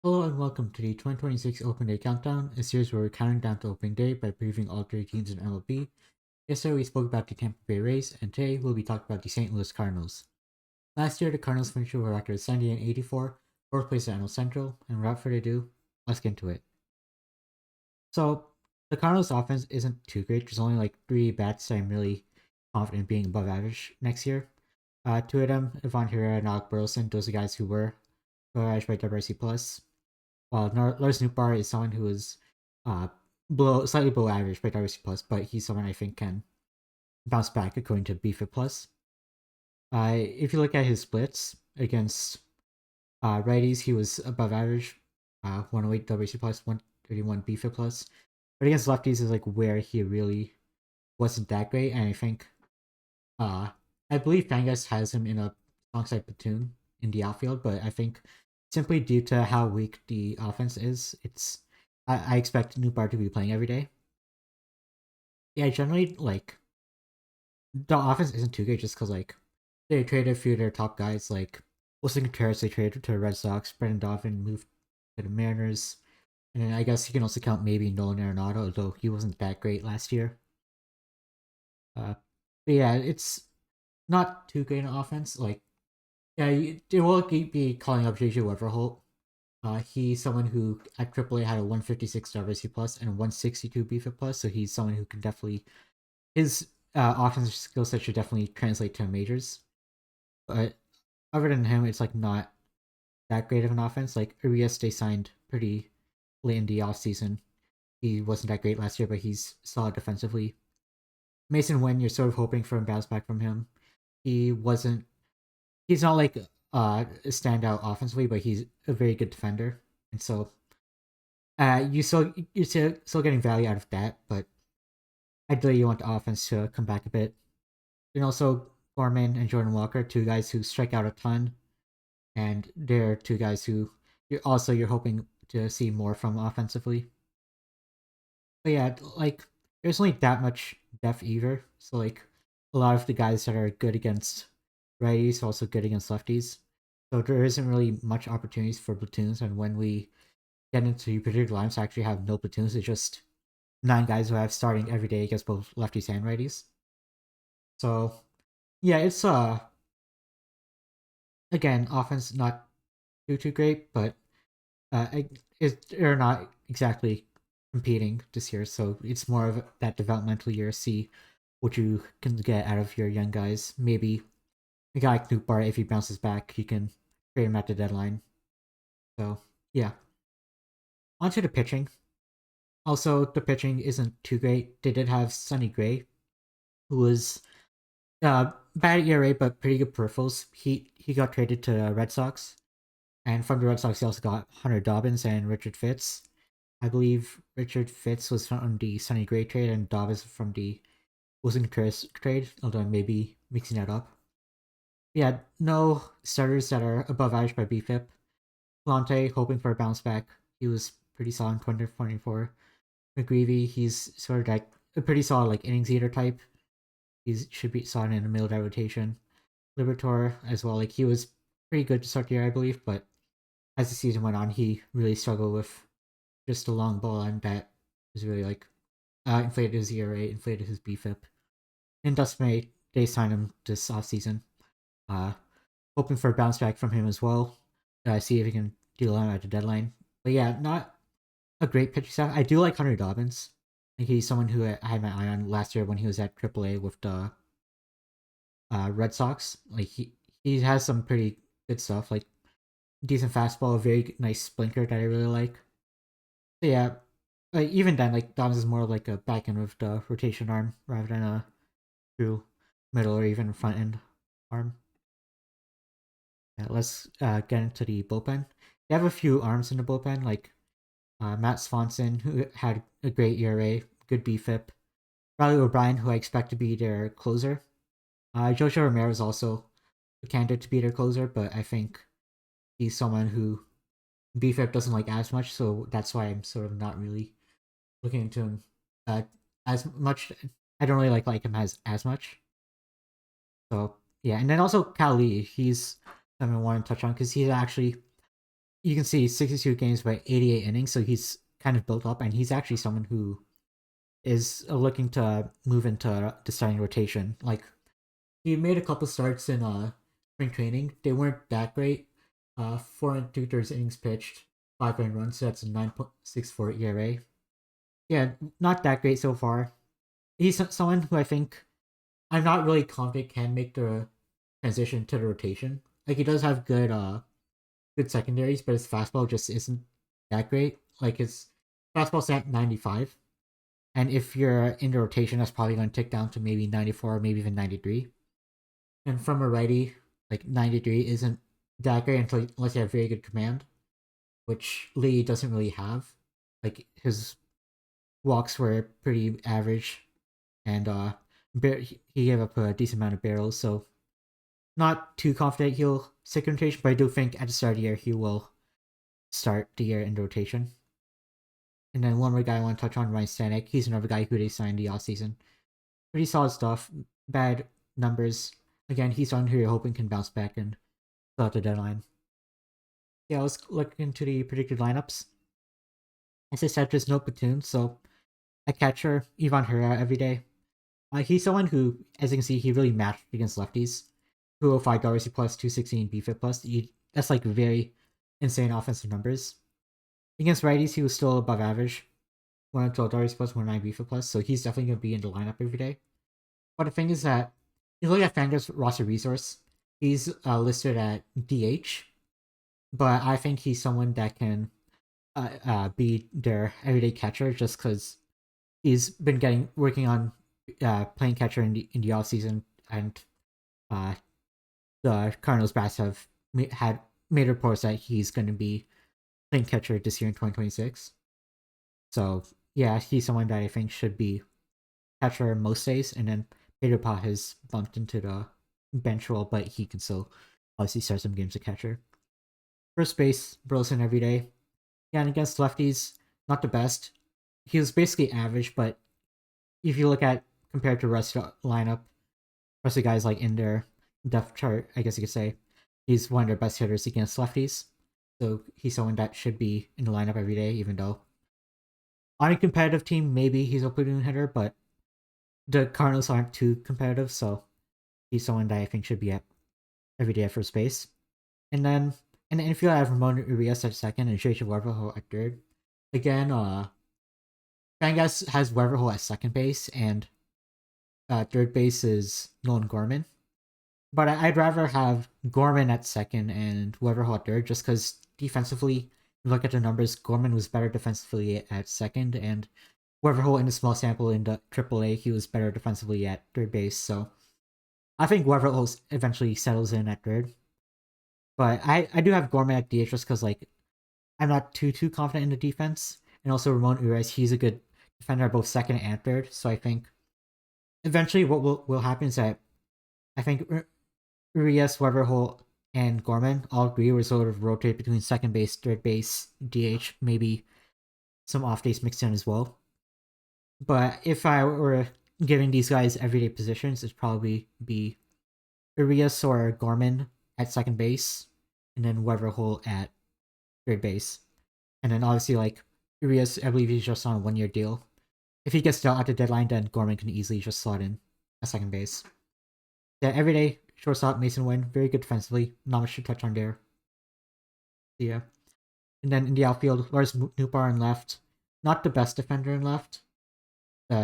Hello and welcome to the 2026 Open Day Countdown, a series where we're counting down to opening day by previewing all three teams in MLB. Yesterday we spoke about the Tampa Bay Rays, and today we'll be talking about the St. Louis Cardinals. Last year, the Cardinals finished with a record of 70 and 84, fourth place at NL Central, and without further ado, let's get into it. So, the Cardinals offense isn't too great. There's only like three bats that I'm really confident being above average next year. Two of them, Ivan Herrera and Alec Burleson, those are guys who were above average by WRC+. While Lars Nootbaar is someone who is uh, slightly below average by WRC+, but he's someone I think can bounce back according to BFIT+. If you look at his splits against righties, he was above average, 108 WRC+, 131 BFIT+. But against lefties is like where he really wasn't that great, and I think I believe Fangas has him in a alongside platoon in the outfield, but I think simply due to how weak the offense is, I expect Nootbaar to be playing every day. Yeah, generally like the offense isn't too great just because like they traded a few of their top guys like Wilson Contreras they traded to the Red Sox, Brendan Donovan moved to the Mariners, and then I guess you can also count maybe Nolan Arenado, although he wasn't that great last year. But yeah, it's not too great an offense. Like yeah, they will be calling up JJ Weverholt. He's someone who at AAA had a 156 WRC plus and a 162 BFIT plus, so he's someone who can definitely his offensive skill set should definitely translate to majors. But other than him, it's like not that great of an offense. Like Urias, they signed pretty late in the offseason. He wasn't that great last year, but he's solid defensively. Mason Wynn, you're sort of hoping for a bounce back from him. He wasn't. He's not like a standout offensively, but he's a very good defender, and so you're still getting value out of that. But ideally, you want the offense to come back a bit. And also Gorman and Jordan Walker, two guys who strike out a ton, and they're two guys who you're hoping to see more from offensively. But yeah, like there's only that much depth either. So like a lot of the guys that are good against righties are also good against lefties. So there isn't really much opportunities for platoons, and when we get into particular lines, actually have no platoons. It's just nine guys who have starting every day against both lefties and righties. So yeah, it's again offense not too great, but they're not exactly competing this year, so it's more of that developmental year. See what you can get out of your young guys. Maybe a guy like Nootbaar, if he bounces back, you can trade him at the deadline. So yeah, onto the pitching. Also, the pitching isn't too great. They did have Sonny Gray, who was bad ERA but pretty good peripherals. He got traded to the Red Sox, and from the Red Sox, he also got Hunter Dobbins and Richard Fitz. I believe Richard Fitz was from the Sonny Gray trade, and Dobbins from the Wilson Contreras trade, although I may be mixing that up. Yeah, no starters that are above average by BFIP. Lante, hoping for a bounce back. He was pretty solid in 2024. McGreevy, he's sort of like a pretty solid like innings eater type. He should be solid in the middle of that rotation. Libertor as well, like he was pretty good to start the year, I believe, but as the season went on, he really struggled with just a long ball, and that was really like inflated his ERA, inflated his BFIP. And thus may they sign him this offseason. Uh, hoping for a bounce back from him as well. See if he can deal him at the deadline. But yeah, not a great pitching staff. I do like Hunter Dobbins. I think he's someone who I had my eye on last year when he was at AAA with the Red Sox. Like he has some pretty good stuff, like decent fastball, a very nice splinter that I really like. So yeah, even then, like Dobbins is more like a back end with the rotation arm rather than a true middle or even front end arm. Yeah, let's get into the bullpen. They have a few arms in the bullpen, like Matt Swanson, who had a great ERA, good BFIP. Riley O'Brien, who I expect to be their closer. Joshua Romero is also a candidate to be their closer, but I think he's someone who BFIP doesn't like as much, so that's why I'm sort of not really looking into him as much. I don't really like him as much. So yeah, and then also Cal Lee, he's someone I want to touch on because he's actually you can see 62 games by 88 innings, so he's kind of built up, and he's actually someone who is looking to move into the starting rotation. Like, he made a couple starts in spring training. They weren't that great. 4 and 2/3 innings pitched, 5 earned runs. So that's a 9.64 ERA. Yeah, not that great so far. He's someone who I think I'm not really confident can make the transition to the rotation. Like, he does have good secondaries, but his fastball just isn't that great. Like, his fastball's at 95, and if you're in the rotation, that's probably going to tick down to maybe 94, maybe even 93. And from a righty, like 93 isn't that great unless you have very good command, which Lee doesn't really have. Like, his walks were pretty average, and he gave up a decent amount of barrels, so not too confident he'll stick in rotation, but I do think at the start of the year he will start the year in rotation. And then one more guy I want to touch on, Ryan Stanek. He's another guy who they signed the offseason. Pretty solid stuff. Bad numbers. Again, he's someone who you're hoping can bounce back and fill out the deadline. Yeah, let's look into the predicted lineups. As I said, there's no platoon, so a catcher, Ivan Herrera every day. He's someone who, as you can see, he really matched against lefties. 205 WRC plus, 216 BFIP plus. That's like very insane offensive numbers. Against righties, he was still above average. 112 WRC plus, 109 BFIP plus, so he's definitely going to be in the lineup every day. But the thing is that, you look at Fangraph's roster resource, he's listed at DH, but I think he's someone that can be their everyday catcher just because he's been working on playing catcher in the off season, and the Cardinals bats have made reports that he's going to be playing catcher this year in 2026. So yeah, he's someone that I think should be catcher most days, and then Pedro Pa has bumped into the bench role, but he can still obviously start some games at catcher. First base, Burleson every day. Yeah, and against lefties, not the best. He was basically average, but if you look at compared to the rest of the lineup, rest of the guys like in their depth chart, I guess you could say, he's one of their best hitters against lefties. So he's someone that should be in the lineup every day, even though on a competitive team, maybe he's a platoon hitter, but the Cardinals aren't too competitive, so he's someone that I think should be at every day at first base. And then in the infield, I have Ramon Urias at second and Shay Werverho at third. Again, Fangas has Werverho at second base, and third base is Nolan Gorman. But I'd rather have Gorman at second and Werverho at third, just because defensively, look at the numbers, Gorman was better defensively at second, and Werverho in a small sample in the AAA, he was better defensively at third base. So I think Werverho eventually settles in at third. But I do have Gorman at DH just because like I'm not too confident in the defense, and also Ramon Urias, he's a good defender at both second and third. So I think eventually what will happen is that I think Urias, Werverho, and Gorman all agree will sort of rotate between second base, third base, DH, maybe some off days mixed in as well. But if I were giving these guys everyday positions, it'd probably be Urias or Gorman at second base, and then Werverho at third base. And then obviously, like, Urias, I believe he's just on a 1 year deal. If he gets dealt at the deadline, then Gorman can easily just slot in at second base. Yeah, everyday shortstop Mason Wynn, very good defensively. Not much to touch on there. Yeah. And then in the outfield, Lars Nootbaar in left. Not the best defender in left.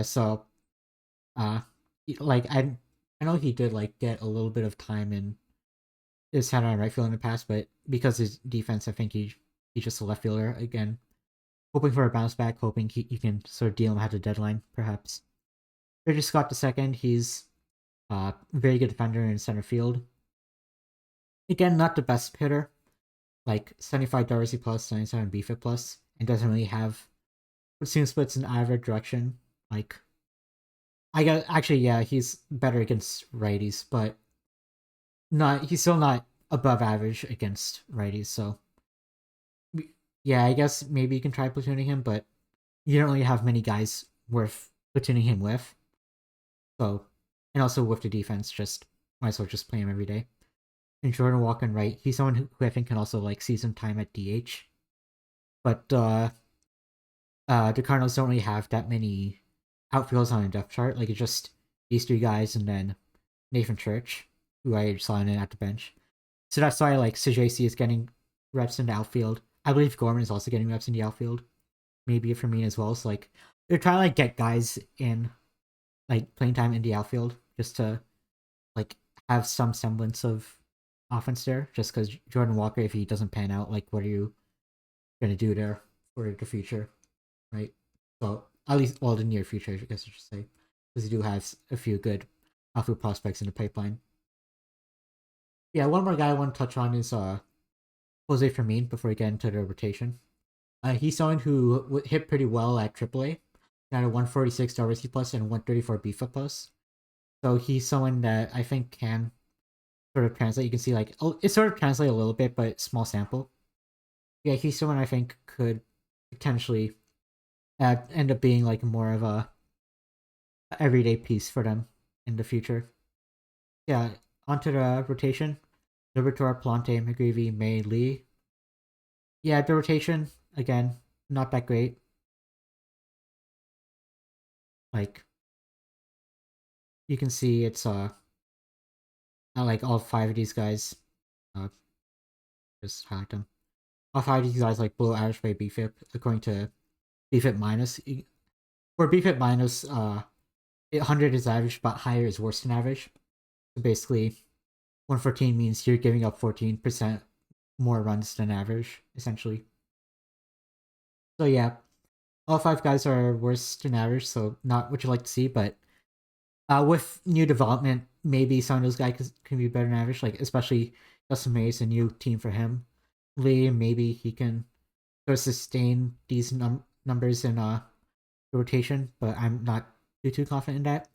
So like I know he did like get a little bit of time in his center and right field in the past, but because his defense, I think he's just a left fielder again. Hoping for a bounce back, hoping you can sort of deal him at the deadline, perhaps. Reggie Scott the second, he's a very good defender in center field. Again, not the best hitter, like 75 WRC plus, 97 BFIP plus, and doesn't really have what seems splits in either direction. Like, I got actually, yeah, he's better against righties, but he's still not above average against righties. So, yeah, I guess maybe you can try platooning him, but you don't really have many guys worth platooning him with. So, and also with the defense, just might as well just play him every day. and Jordan Walker right. He's someone who I think can also like see some time at DH. But the Cardinals don't really have that many outfielders on a depth chart. Like it's just these three guys and then Nathan Church, who I saw in at the bench. So that's why like CJC is getting reps in the outfield. I believe Gorman is also getting reps in the outfield. Maybe for me as well. So like they're trying to like get guys in like playing time in the outfield just to like have some semblance of offense there. Just because Jordan Walker, if he doesn't pan out, like what are you gonna do there for the future, right? So at least well the near future, I guess I should say, because you do have a few good outfield prospects in the pipeline. Yeah, one more guy I want to touch on is Jose Fermin before we get into the rotation. He's someone who hit pretty well at AAA. He had a 146 WRC plus and 134 BFA plus. So he's someone that I think can sort of translate. You can see like it sort of translate a little bit, but small sample. Yeah, he's someone I think could potentially end up being like more of a everyday piece for them in the future. Yeah, onto the rotation. Libertor, Plante, McGreevy, May, Lee. Yeah, the rotation again, not that great. Like you can see, it's not like all five of these guys. Uh, just highlight them. All five of these guys like below average by BFIP according to BFIP minus. For BFIP minus, 100 is average, but higher is worse than average. So basically, 114 means you're giving up 14% more runs than average, essentially. So yeah, all five guys are worse than average, so not what you like to see, but with new development, maybe some of those guys can be better than average, like especially Justin May's a new team for him. Lee, maybe he can sort of sustain these numbers in rotation, but I'm not too confident in that.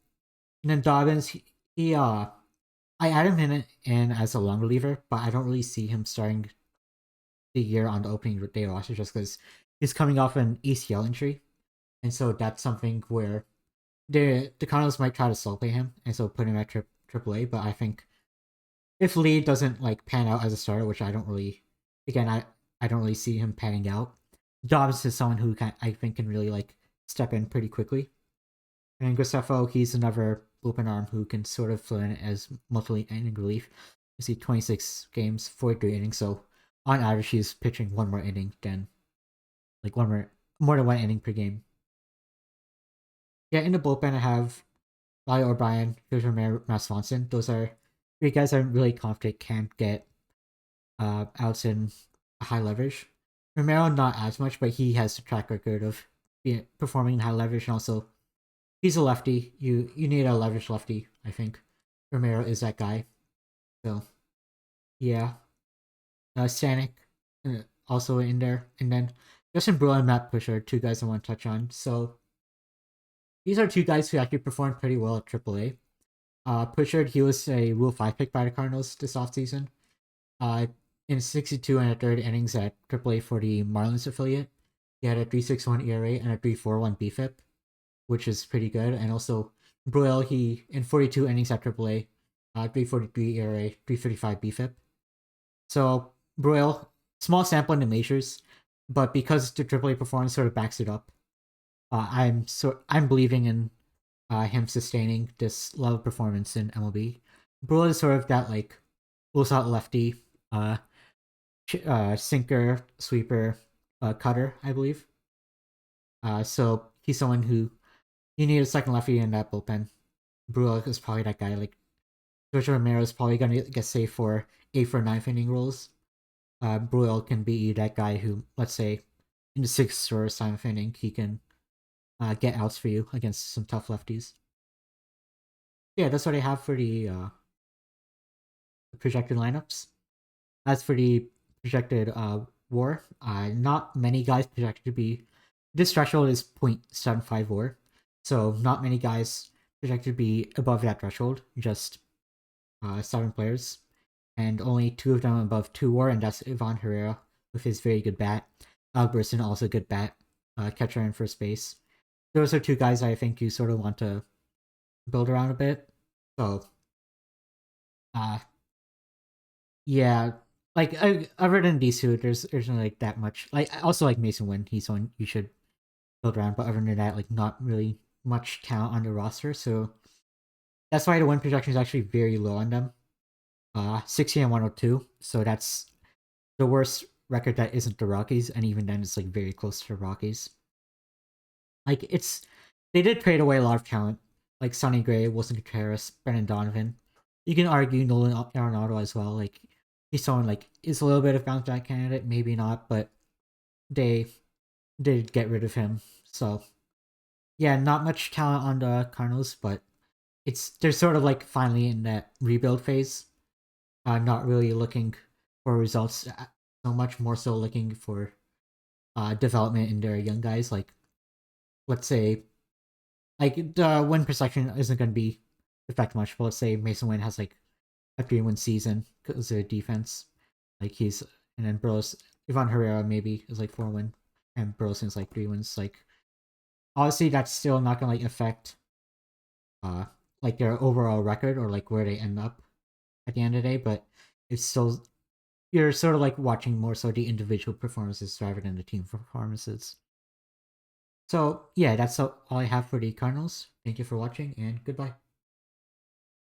And then Dobbins, he I added him in as a long reliever, but I don't really see him starting the year on the opening day roster just because he's coming off an ACL injury, and so that's something where the Cardinals might try to slow play him, and so put him at AAA. But I think if Lee doesn't like pan out as a starter, which I don't really, again, I don't really see him panning out. Dobbs is someone who I think can really like step in pretty quickly. And Graceffo, he's another open arm who can sort of fill in as multiple inning relief. You see 26 games, 43 innings, so on average he's pitching one more inning than like more than one inning per game. Yeah, in the bullpen I have Lyle O'Brien, Victor Matt Swanson. Those are three guys I'm really confident can't get outs in high leverage. Romero not as much, but he has a track record of performing in high leverage, and also he's a lefty. You need a leverage lefty, I think. Romero is that guy. So yeah, Stanek also in there, and then Justin Brewer and Matt Pusher, two guys I want to touch on. So these are two guys who actually performed pretty well at AAA. Pusher, he was a Rule 5 pick by the Cardinals this offseason. Uh, in 62 and a third innings at AAA for the Marlins affiliate, he had a 3.61 ERA and a 3.41 BFIP, which is pretty good. And also, Bruel, he in 42 innings at AAA, 3.43 ERA, 3.55 BFIP. So Bruel, small sample in the majors, but because the AAA performance sort of backs it up, I'm believing in him sustaining this level of performance in MLB. Bruel is sort of that like pulls out lefty, uh, sinker, sweeper, cutter, I believe. So he's someone who you need a second lefty in that bullpen. Bruel is probably that guy. Like George Romero is probably gonna get saved for 8th or 9th inning roles. Bruel can be that guy who, let's say, in the 6th or 7th inning, he can get outs for you against some tough lefties. Yeah, that's what I have for the projected lineups. As for the projected WAR, not many guys projected to be. This threshold is 0.75 WAR, so not many guys projected to be above that threshold. Just 7 players, and only 2 of them above 2 WAR, and that's Ivan Herrera with his very good bat. Alberson also good bat, catcher and first base. Those are 2 guys I think you sort of want to build around a bit. So, uh, Yeah, like other than these two, there's not like that much. Like I also like Mason Wynn. He's someone you should build around, but other than that, like not really much talent on the roster. So that's why the win projection is actually very low on them. 60 and 102. So that's the worst record that isn't the Rockies, and even then, it's like very close to the Rockies. Like it's they did trade away a lot of talent, like Sonny Gray, Wilson Contreras, Brendan Donovan. You can argue Nolan Arenado as well. Like he's someone like is a little bit of bounce back candidate, maybe not, but they did get rid of him. So yeah, not much talent on the Cardinals, but they're sort of like finally in that rebuild phase. Not really looking for results so much, more so looking for development in their young guys. Like let's say like the win perception isn't going to be affect much, but let's say Mason Wynn has like a 3-win season because of defense. Like he's and then Bros Ivan Herrera maybe is like 4-win, and Burleson's like 3 wins. Like obviously that's still not gonna like affect uh like their overall record or like where they end up at the end of the day, but it's still you're sort of like watching more so the individual performances rather than the team performances. So yeah, that's all I have for the Cardinals. Thank you for watching and goodbye.